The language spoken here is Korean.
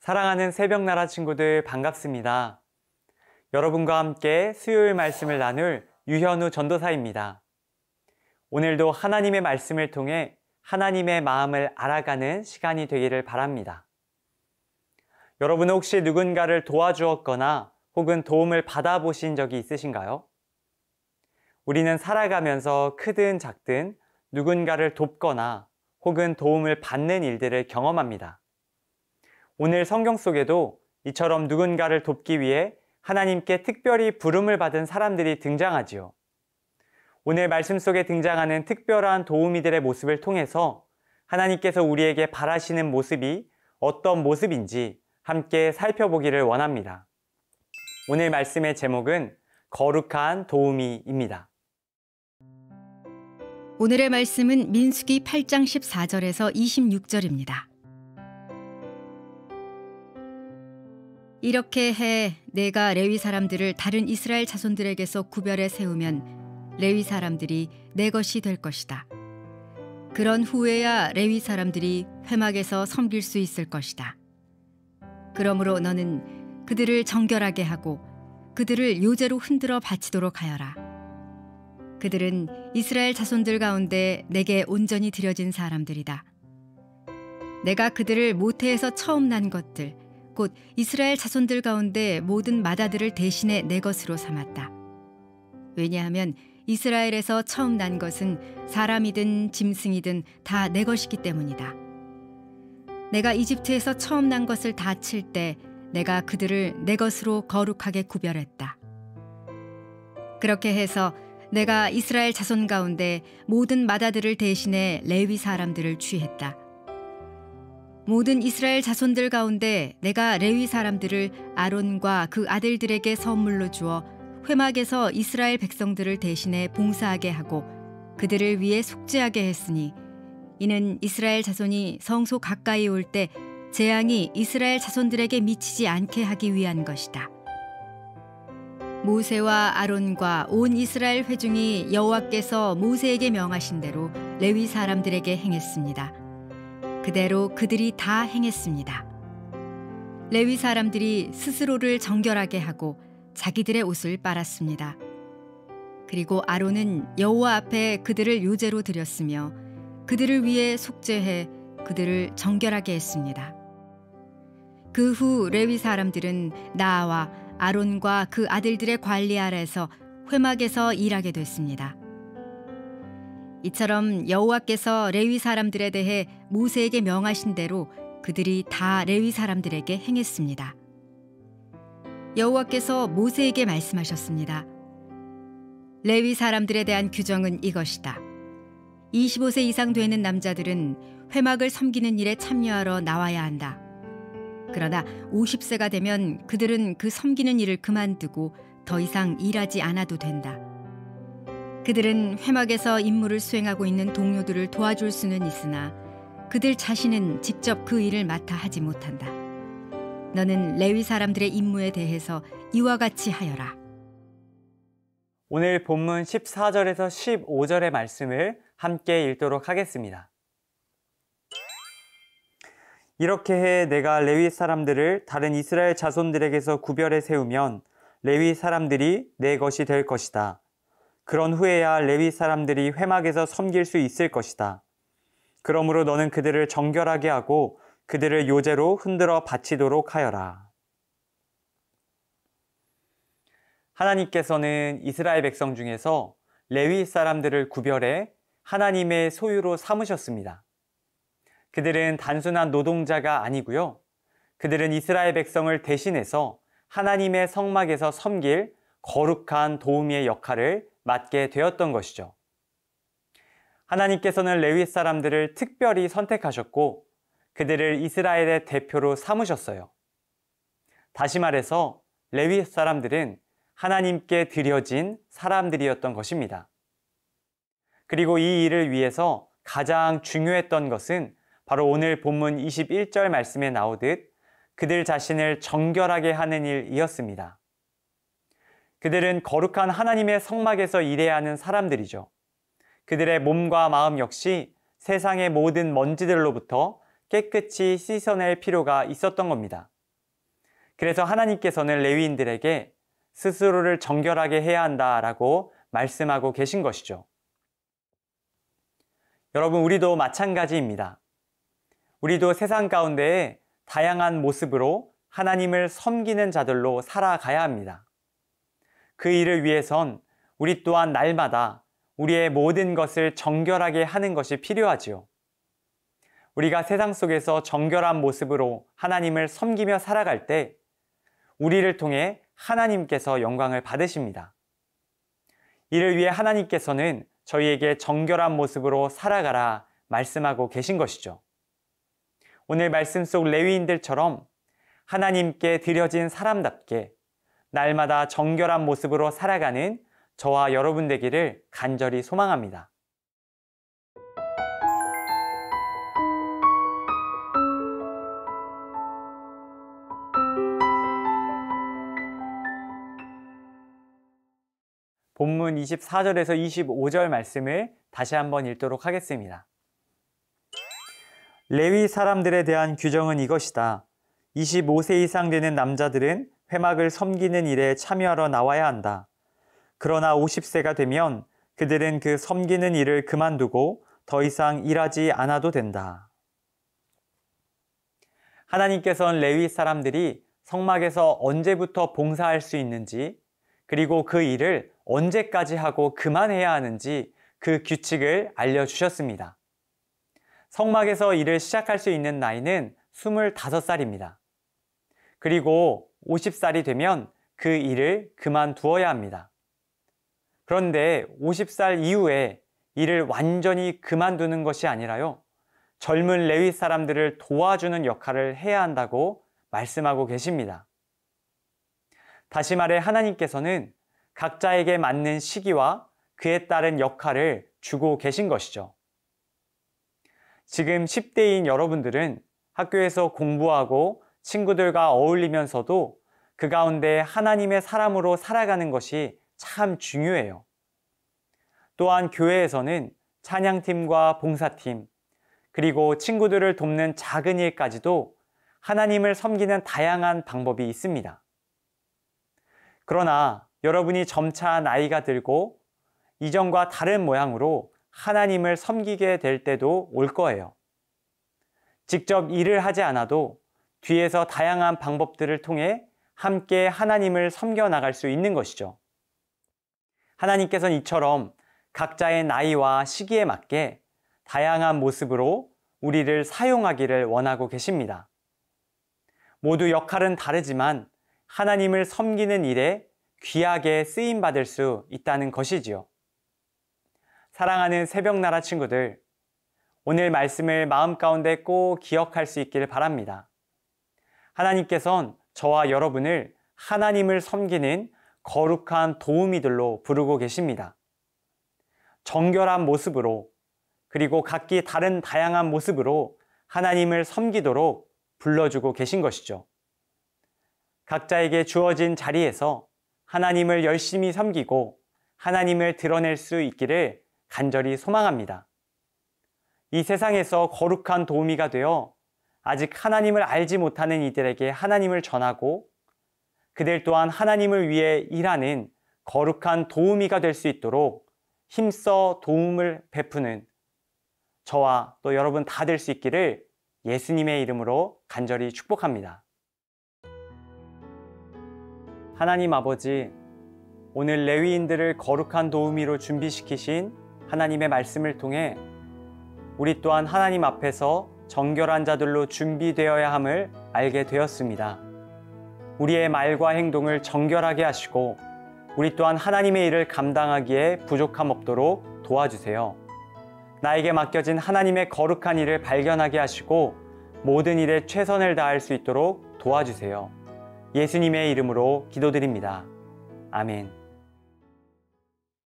사랑하는 새벽나라 친구들 반갑습니다. 여러분과 함께 수요일 말씀을 나눌 유현우 전도사입니다. 오늘도 하나님의 말씀을 통해 하나님의 마음을 알아가는 시간이 되기를 바랍니다. 여러분은 혹시 누군가를 도와주었거나 혹은 도움을 받아보신 적이 있으신가요? 우리는 살아가면서 크든 작든 누군가를 돕거나 혹은 도움을 받는 일들을 경험합니다. 오늘 성경 속에도 이처럼 누군가를 돕기 위해 하나님께 특별히 부름을 받은 사람들이 등장하지요. 오늘 말씀 속에 등장하는 특별한 도우미들의 모습을 통해서 하나님께서 우리에게 바라시는 모습이 어떤 모습인지 함께 살펴보기를 원합니다. 오늘 말씀의 제목은 거룩한 도우미입니다. 오늘의 말씀은 민수기 8장 14절에서 26절입니다. 이렇게 해 내가 레위 사람들을 다른 이스라엘 자손들에게서 구별해 세우면 레위 사람들이 내 것이 될 것이다. 그런 후에야 레위 사람들이 회막에서 섬길 수 있을 것이다. 그러므로 너는 그들을 정결하게 하고 그들을 요제로 흔들어 바치도록 하여라. 그들은 이스라엘 자손들 가운데 내게 온전히 드려진 사람들이다. 내가 그들을 모태에서 처음 난 것들 곧 이스라엘 자손들 가운데 모든 맏아들을 대신해 내 것으로 삼았다. 왜냐하면 이스라엘에서 처음 난 것은 사람이든 짐승이든 다 내 것이기 때문이다. 내가 이집트에서 처음 난 것을 다 칠 때 내가 그들을 내 것으로 거룩하게 구별했다. 그렇게 해서 내가 이스라엘 자손 가운데 모든 맏아들을 대신해 레위 사람들을 취했다. 모든 이스라엘 자손들 가운데 내가 레위 사람들을 아론과 그 아들들에게 선물로 주어 회막에서 이스라엘 백성들을 대신해 봉사하게 하고 그들을 위해 속죄하게 했으니 이는 이스라엘 자손이 성소 가까이 올 때 재앙이 이스라엘 자손들에게 미치지 않게 하기 위한 것이다. 모세와 아론과 온 이스라엘 회중이 여호와께서 모세에게 명하신 대로 레위 사람들에게 행했습니다. 그대로 그들이 다 행했습니다. 레위 사람들이 스스로를 정결하게 하고 자기들의 옷을 빨았습니다. 그리고 아론은 여호와 앞에 그들을 요제로 드렸으며 그들을 위해 속죄해 그들을 정결하게 했습니다. 그 후 레위 사람들은 나와 아론과 그 아들들의 관리 아래에서 회막에서 일하게 됐습니다. 이처럼 여호와께서 레위 사람들에 대해 모세에게 명하신 대로 그들이 다 레위 사람들에게 행했습니다. 여호와께서 모세에게 말씀하셨습니다. 레위 사람들에 대한 규정은 이것이다. 25세 이상 되는 남자들은 회막을 섬기는 일에 참여하러 나와야 한다. 그러나 50세가 되면 그들은 그 섬기는 일을 그만두고 더 이상 일하지 않아도 된다. 그들은 회막에서 임무를 수행하고 있는 동료들을 도와줄 수는 있으나 그들 자신은 직접 그 일을 맡아 하지 못한다. 너는 레위 사람들의 임무에 대해서 이와 같이 하여라. 오늘 본문 14절에서 15절의 말씀을 함께 읽도록 하겠습니다. 이렇게 해 내가 레위 사람들을 다른 이스라엘 자손들에게서 구별해 세우면 레위 사람들이 내 것이 될 것이다. 그런 후에야 레위 사람들이 회막에서 섬길 수 있을 것이다. 그러므로 너는 그들을 정결하게 하고 그들을 요제로 흔들어 바치도록 하여라. 하나님께서는 이스라엘 백성 중에서 레위 사람들을 구별해 하나님의 소유로 삼으셨습니다. 그들은 단순한 노동자가 아니고요. 그들은 이스라엘 백성을 대신해서 하나님의 성막에서 섬길 거룩한 도우미의 역할을 맡게 되었던 것이죠. 하나님께서는 레위 사람들을 특별히 선택하셨고 그들을 이스라엘의 대표로 삼으셨어요. 다시 말해서 레위 사람들은 하나님께 드려진 사람들이었던 것입니다. 그리고 이 일을 위해서 가장 중요했던 것은 바로 오늘 본문 21절 말씀에 나오듯 그들 자신을 정결하게 하는 일이었습니다. 그들은 거룩한 하나님의 성막에서 일해야 하는 사람들이죠. 그들의 몸과 마음 역시 세상의 모든 먼지들로부터 깨끗이 씻어낼 필요가 있었던 겁니다. 그래서 하나님께서는 레위인들에게 스스로를 정결하게 해야 한다라고 말씀하고 계신 것이죠. 여러분, 우리도 마찬가지입니다. 우리도 세상 가운데에 다양한 모습으로 하나님을 섬기는 자들로 살아가야 합니다. 그 일을 위해선 우리 또한 날마다 우리의 모든 것을 정결하게 하는 것이 필요하지요. 우리가 세상 속에서 정결한 모습으로 하나님을 섬기며 살아갈 때 우리를 통해 하나님께서 영광을 받으십니다. 이를 위해 하나님께서는 저희에게 정결한 모습으로 살아가라 말씀하고 계신 것이죠. 오늘 말씀 속 레위인들처럼 하나님께 드려진 사람답게 날마다 정결한 모습으로 살아가는 저와 여러분 되기를 간절히 소망합니다. 본문 24절에서 25절 말씀을 다시 한번 읽도록 하겠습니다. 레위 사람들에 대한 규정은 이것이다. 25세 이상 되는 남자들은 회막을 섬기는 일에 참여하러 나와야 한다. 그러나 50세가 되면 그들은 그 섬기는 일을 그만두고 더 이상 일하지 않아도 된다. 하나님께서는 레위 사람들이 성막에서 언제부터 봉사할 수 있는지, 그리고 그 일을 언제까지 하고 그만해야 하는지 그 규칙을 알려주셨습니다. 성막에서 일을 시작할 수 있는 나이는 25살입니다. 그리고 50살이 되면 그 일을 그만두어야 합니다. 그런데 50살 이후에 일을 완전히 그만두는 것이 아니라요, 젊은 레위 사람들을 도와주는 역할을 해야 한다고 말씀하고 계십니다. 다시 말해 하나님께서는 각자에게 맞는 시기와 그에 따른 역할을 주고 계신 것이죠. 지금 10대인 여러분들은 학교에서 공부하고 친구들과 어울리면서도 그 가운데 하나님의 사람으로 살아가는 것이 참 중요해요. 또한 교회에서는 찬양팀과 봉사팀, 그리고 친구들을 돕는 작은 일까지도 하나님을 섬기는 다양한 방법이 있습니다. 그러나 여러분이 점차 나이가 들고 이전과 다른 모양으로 하나님을 섬기게 될 때도 올 거예요. 직접 일을 하지 않아도 뒤에서 다양한 방법들을 통해 함께 하나님을 섬겨 나갈 수 있는 것이죠. 하나님께서는 이처럼 각자의 나이와 시기에 맞게 다양한 모습으로 우리를 사용하기를 원하고 계십니다. 모두 역할은 다르지만 하나님을 섬기는 일에 귀하게 쓰임받을 수 있다는 것이지요. 사랑하는 새벽나라 친구들, 오늘 말씀을 마음 가운데 꼭 기억할 수 있기를 바랍니다. 하나님께서는 저와 여러분을 하나님을 섬기는 거룩한 도우미들로 부르고 계십니다. 정결한 모습으로, 그리고 각기 다른 다양한 모습으로 하나님을 섬기도록 불러주고 계신 것이죠. 각자에게 주어진 자리에서 하나님을 열심히 섬기고 하나님을 드러낼 수 있기를 간절히 소망합니다. 이 세상에서 거룩한 도우미가 되어 아직 하나님을 알지 못하는 이들에게 하나님을 전하고 그들 또한 하나님을 위해 일하는 거룩한 도우미가 될 수 있도록 힘써 도움을 베푸는 저와 또 여러분 다 될 수 있기를 예수님의 이름으로 간절히 축복합니다. 하나님 아버지, 오늘 레위인들을 거룩한 도우미로 준비시키신 하나님의 말씀을 통해 우리 또한 하나님 앞에서 정결한 자들로 준비되어야 함을 알게 되었습니다. 우리의 말과 행동을 정결하게 하시고 우리 또한 하나님의 일을 감당하기에 부족함 없도록 도와주세요. 나에게 맡겨진 하나님의 거룩한 일을 발견하게 하시고 모든 일에 최선을 다할 수 있도록 도와주세요. 예수님의 이름으로 기도드립니다. 아멘.